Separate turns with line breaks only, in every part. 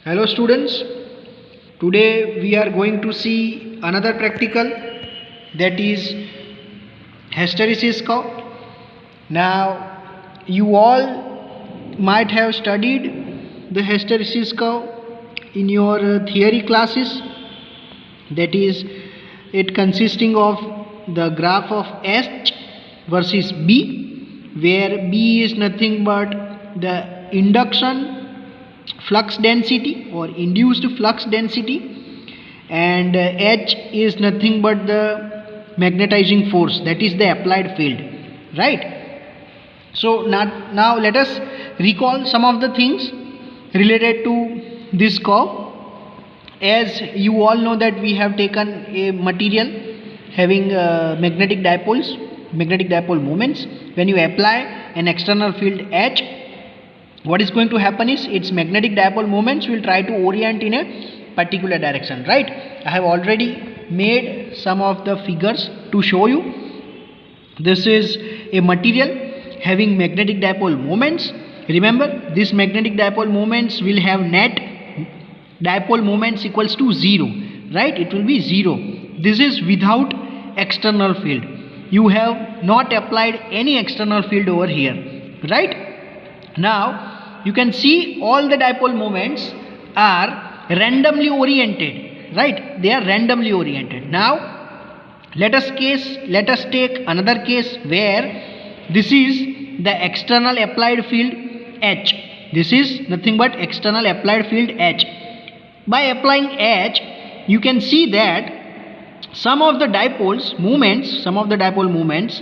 Hello students, today we are going to see another practical, that is hysteresis curve. Now you all might have studied the hysteresis curve in your theory classes, that is it consisting of the graph of H versus B, where B is nothing but the induction flux density or induced flux density, and H is nothing but the magnetizing force, that is the applied field, right? So now let us recall some of the things related to this curve. As you all know that we have taken a material having magnetic dipole moments. When you apply an external field H, what is going to happen is its magnetic dipole moments will try to orient in a particular direction, right? I have already made some of the figures to show you. This is a material having magnetic dipole moments. Remember, these magnetic dipole moments will have net dipole moments equals to 0, right? It will be 0. This is without external field. You have not applied any external field over here, right? Now you can see all the dipole moments are randomly oriented, right? They are randomly oriented. Now let us take another case where this is the external applied field H. This is nothing but external applied field H. By applying H, you can see that some of the dipole moments,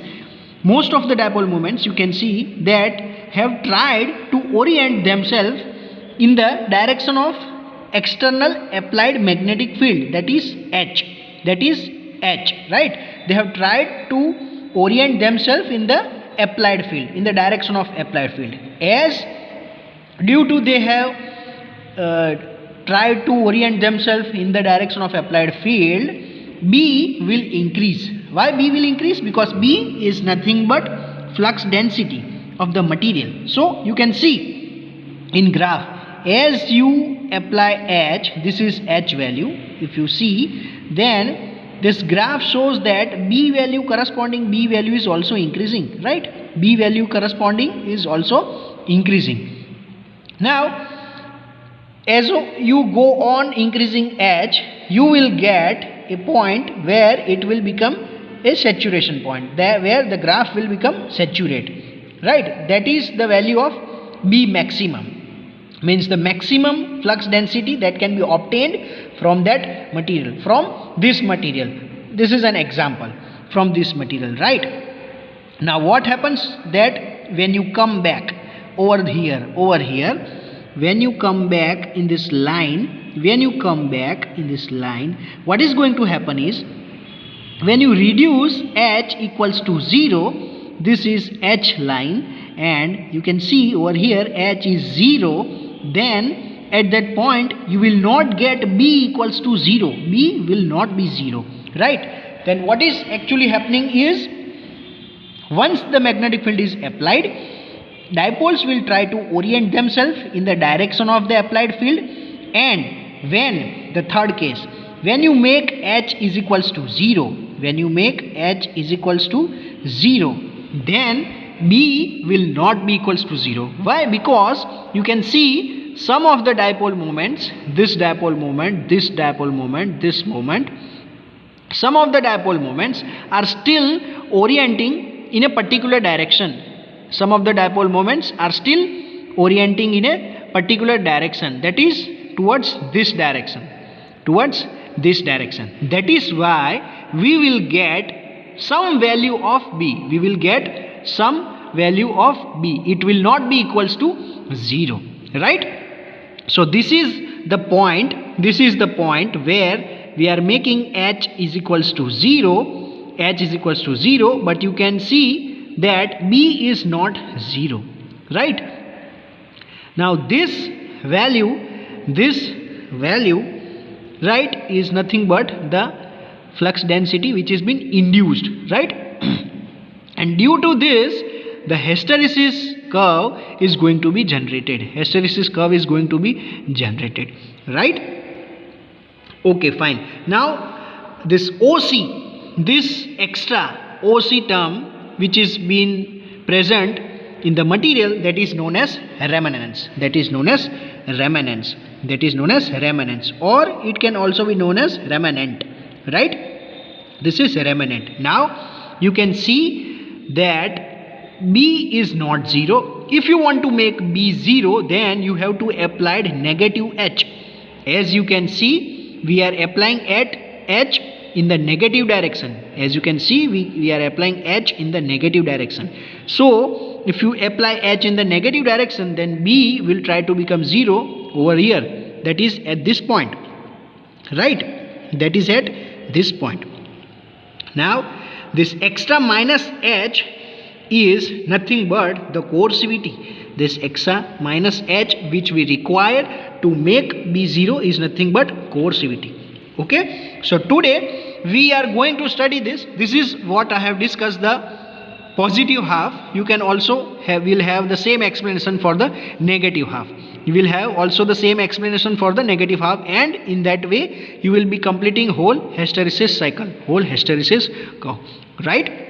most of the dipole moments you can see that have tried to orient themselves in the direction of external applied magnetic field, that is H, right? They have tried to orient themselves in the applied field, in the direction of applied field. As due to they have tried to orient themselves in the direction of applied field, B will increase. Why B will increase? Because B is nothing but flux density of the material. So you can see in graph, as you apply H, this is H value, if you see, then this graph shows that B value is also increasing, right? B value corresponding is also increasing. Now as you go on increasing H, you will get a point where it will become a saturation point, where the graph will become saturated, right? That is the value of B maximum, means the maximum flux density that can be obtained from that material, from this material. This is an example from this material, right? Now what happens that when you come back over here, when you come back in this line, what is going to happen is, when you reduce H equals to 0, this is H line, and you can see over here H is 0, then at that point you will not get B equals to 0. B will not be 0, right? Then what is actually happening is, once the magnetic field is applied, dipoles will try to orient themselves in the direction of the applied field, and when the third case, when you make H is equals to 0, then B will not be equals to 0. Why? Because you can see some of the dipole moments, this dipole moment, some of the dipole moments are still orienting in a particular direction. Some of the dipole moments are still orienting in a particular direction, that is towards this direction. That is why we will get some value of B. It will not be equals to 0, right? So this is the point where we are making H is equals to 0, but you can see that B is not 0, right? Now this value, right, is nothing but the flux density which has been induced, right? And due to this, the hysteresis curve is going to be generated. Hysteresis curve is going to be generated, right? Okay, fine. Now this OC, this extra OC term which is being present in the material, that is known as remanence. That is known as remanence. That is known as remanence, or it can also be known as remanent, right? This is remanent. Now you can see that B is not 0. If you want to make B 0, then you have to apply negative H. As you can see, we are applying at H in the negative direction. As you can see, we are applying H in the negative direction. So if you apply H in the negative direction, then B will try to become 0 over here. That is at this point, right? That is at this point. Now this extra minus H is nothing but the coercivity. This extra minus H which we require to make B0 is nothing but coercivity. Okay, so today we are going to study this. This is what I have discussed, the positive half. You can also will have the same explanation for the negative half. You will have also the same explanation for the negative half, and in that way you will be completing whole hysteresis cycle, whole hysteresis curve, right?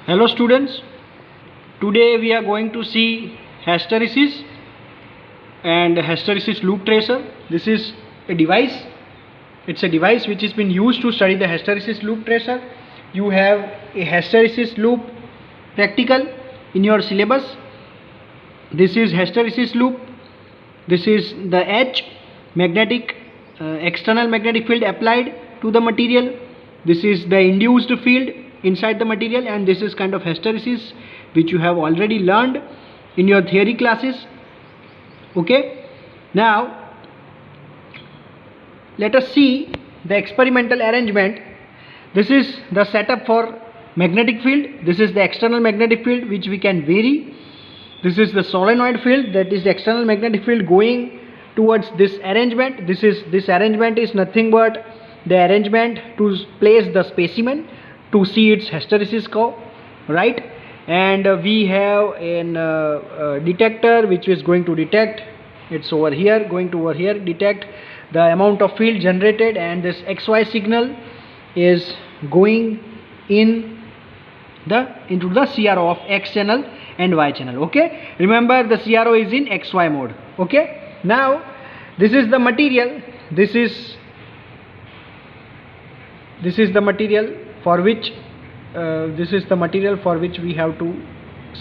Hello students, today we are going to see hysteresis and hysteresis loop tracer. This is a device. It's a device which has been used to study the hysteresis loop tracer. You have a hysteresis loop practical in your syllabus. This is hysteresis loop. This is the H, magnetic external magnetic field applied to the material. This is the induced field inside the material, and this is kind of hysteresis which you have already learned in your theory classes. Okay, now let us see the experimental arrangement. This is the setup for magnetic field. This is the external magnetic field which we can vary. This is the solenoid field, that is the external magnetic field going towards this arrangement. This arrangement is nothing but the arrangement to place the specimen to see its hysteresis curve, right? And we have a detector which is going to detect, it's over here, going to over here, detect the amount of field generated, and this XY signal is going into the CRO of X channel and Y channel. Okay, remember the CRO is in XY mode. Okay, now this is the material. This is the material for which we have to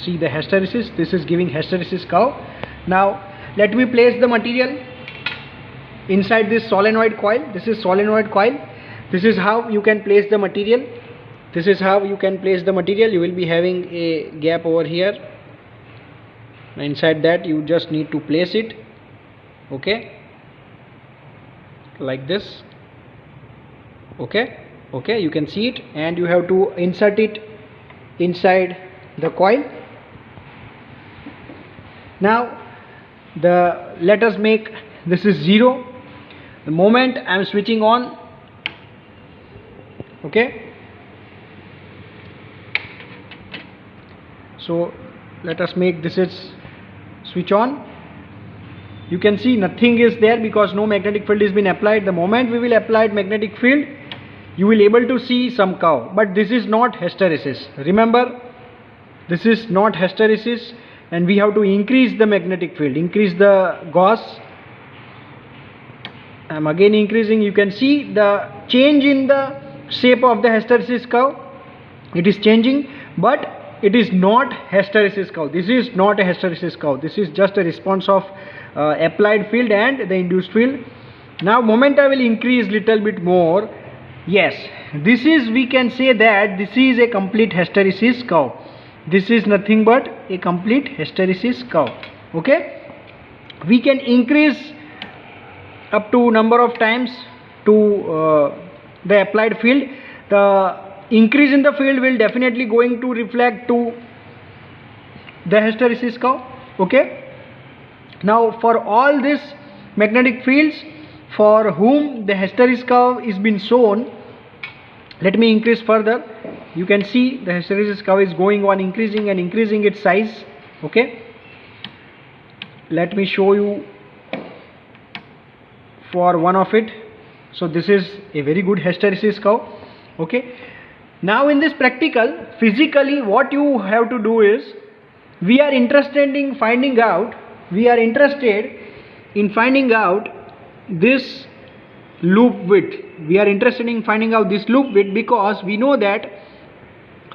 see the hysteresis. This is giving hysteresis curve. Now let me place the material inside this solenoid coil. This is solenoid coil. This is how you can place the material. This is how you can place the material. You will be having a gap over here. Inside that you just need to place it. Okay, like this. Okay, you can see it, and you have to insert it inside the coil. Now let us make this is 0. The moment I am switching on, okay, so let us make this is switch on. You can see nothing is there because no magnetic field has been applied. The moment we will apply magnetic field, you will able to see some curve, but this is not hysteresis. Remember, this is not hysteresis, and we have to increase the magnetic field, increase the Gauss. I am again increasing. You can see the change in the shape of the hysteresis curve. It is changing, but it is not hysteresis curve. This is not a hysteresis curve. This is just a response of applied field and the induced field. Now moment I will increase little bit more. Yes, this is, we can say that this is a complete hysteresis curve. This is nothing but a complete hysteresis curve. Okay, we can increase up to number of times to the applied field. The increase in the field will definitely going to reflect to the hysteresis curve. Okay, now for all these magnetic fields for whom the hysteresis curve is been shown, let me increase further. you can see the hysteresis curve is going on increasing and increasing its size. Okay, let me show you for one of it. So this is a very good hysteresis curve. Okay, now in this practical, physically what you have to do is, we are interested in finding out this loop width. We are interested in finding out this loop width because we know that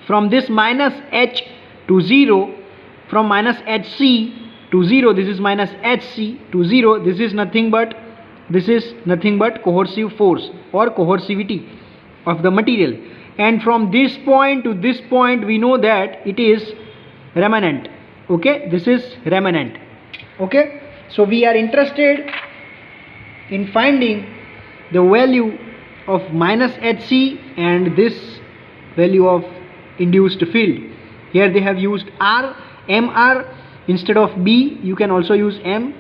from this minus h to 0, from minus hc to 0, this is minus hc to 0, this is nothing but coercive force or coercivity of the material, and from this point to this point we know that it is remanent. Okay, this is remanent. Okay, so we are interested in finding the value of minus hc and this value of induced field. Here they have used r, mr instead of b. You can also use m.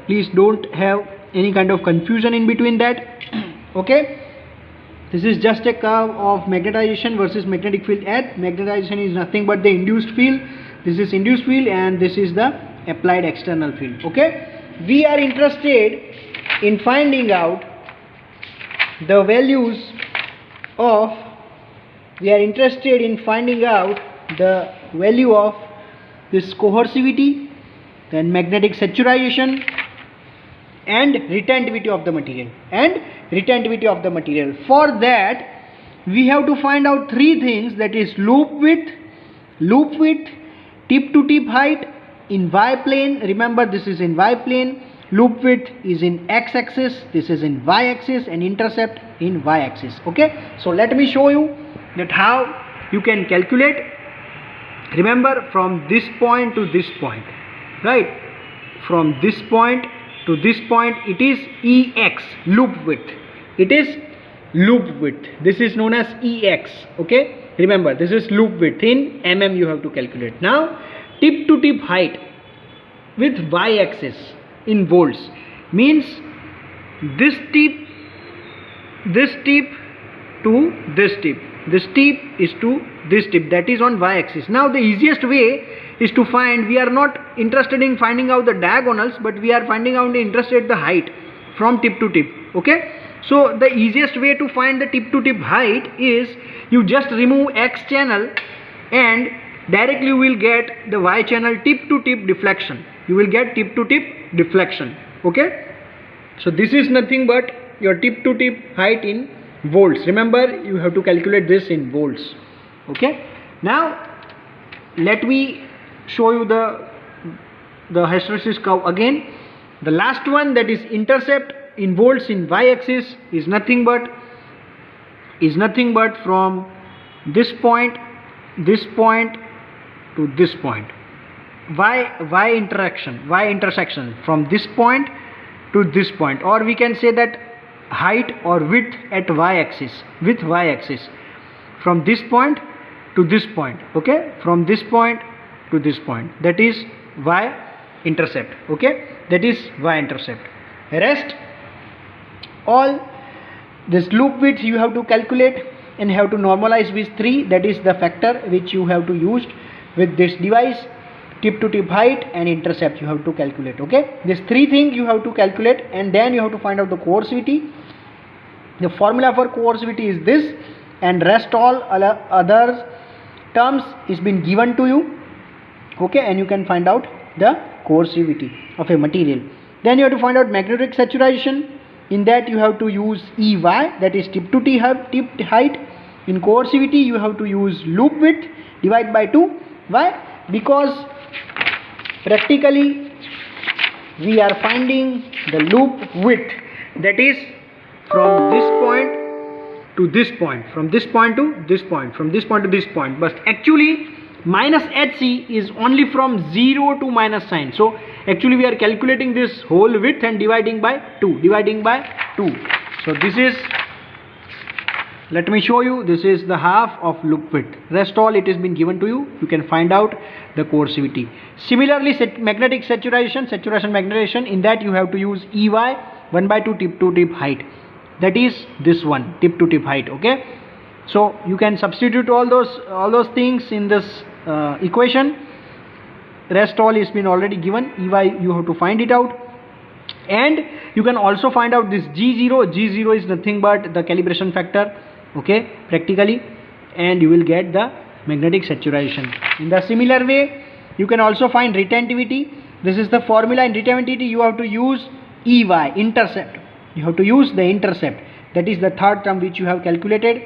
Please don't have any kind of confusion in between that. Okay, this is just a curve of magnetization versus magnetic field at. Magnetization is nothing but the induced field. This is induced field and this is the applied external field. Okay, we are interested in finding out the values of the value of this coercivity, then magnetic saturation and retentivity of the material. For that we have to find out three things, that is loop width, tip to tip height in y plane. Remember, this is in y plane. Loop width is in x axis, this is in y axis, and intercept in y axis. Okay, so let me show you that how you can calculate. Remember, from this point to this point, right, from this point to this point, it is ex, loop width. It is loop width. This is known as ex. Okay, remember, this is loop width. In mm you have to calculate. Now tip to tip height with y axis in volts means this tip to this tip, this tip is to this tip, that is on y axis. Now the easiest way is to find, we are not interested in finding out the diagonals, but we are interested in the height from tip to tip. Okay, so the easiest way to find the tip to tip height is, you just remove x channel and directly you will get the y channel tip to tip deflection. You will get tip to tip deflection. Okay, so this is nothing but your tip to tip height in volts. Remember, you have to calculate this in volts. Okay, now let me show you the hysteresis curve again. The last one, that is intercept in volts in y axis, is nothing but from this point to this point, y intersection from this point to this point, or we can say that height or width at y axis, with y axis, from this point to this point. Okay, from this point to this point, that is y intercept. Okay, that is y intercept. Rest all this loop width you have to calculate and have to normalize with 3, that is the factor which you have to use with this device. Tip to tip height and intercept you have to calculate. Okay, these three things you have to calculate, and then you have to find out the coercivity. The formula for coercivity is this, and rest all other terms is been given to you. Okay, and you can find out the coercivity of a material. Then you have to find out magnetic saturation. In that you have to use EY, that is tip to tip height. In coercivity you have to use loop width divided by 2. Why? Because practically we are finding the loop width, that is from this point to this point, from this point to this point, from this point to this point. But actually minus hc is only from 0 to minus sign. So actually we are calculating this whole width and dividing by 2. So this is, let me show you, this is the half of loop width. Rest all it has been given to you. You can find out the coercivity. Similarly, magnetic saturation, magnetization, in that you have to use EY 1/2 tip to tip height, that is this one, tip to tip height. Okay, So you can substitute all those things in this equation. Rest all is been already given. Ey you have to find it out, and you can also find out this G0. G0 is nothing but the calibration factor, okay, practically, and you will get the magnetic saturation. In the similar way, you can also find retentivity. This is the formula. In retentivity you have to use Ey, intercept. You have to use the intercept. That is the third term which you have calculated,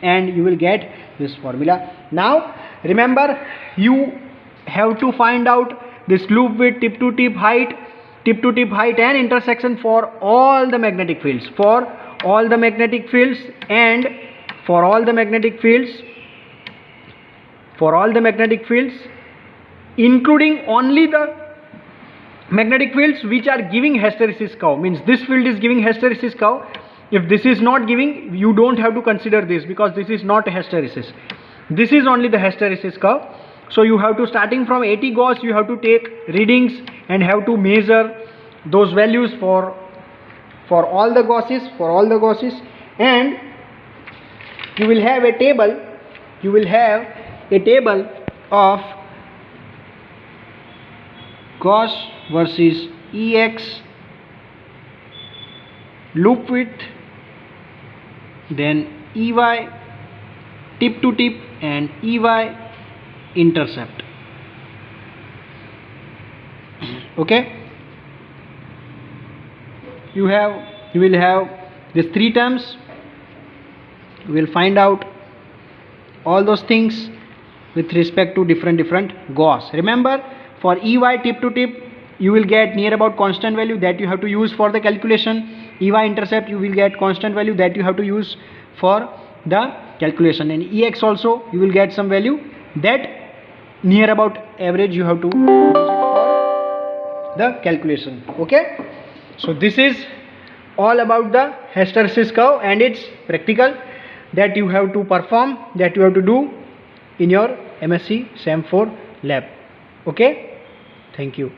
and you will get this formula. Now remember, you have to find out this loop width, tip to tip height and intersection for all the magnetic fields, and for all the magnetic fields, including only the magnetic fields which are giving hysteresis curve. Means this field is giving hysteresis curve. If this is not giving, you don't have to consider this, because this is not a hysteresis. This is only the hysteresis curve. So you have to, starting from 80 Gauss, you have to take readings and have to measure those values for all the Gausses, and you will have a table of Gauss versus Ex loop width, then Ey tip to tip, and Ey intercept. Okay, you will have these three terms. You will find out all those things with respect to different Gauss. Remember, for Ey tip to tip you will get near about constant value that you have to use for the calculation. Ey intercept you will get constant value that you have to use for the calculation, and Ex also you will get some value that near about average you have to use it for the calculation. Okay, so this is all about the hysteresis curve, and it's practical that you have to perform, that you have to do in your MSc Sem 4 lab. Okay, thank you.